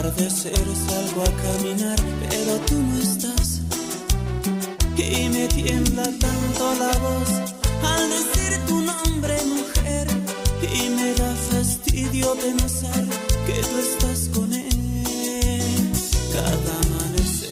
atardecer salgo a caminar, pero tú no estás. Y me tiembla tanto la voz al decir tu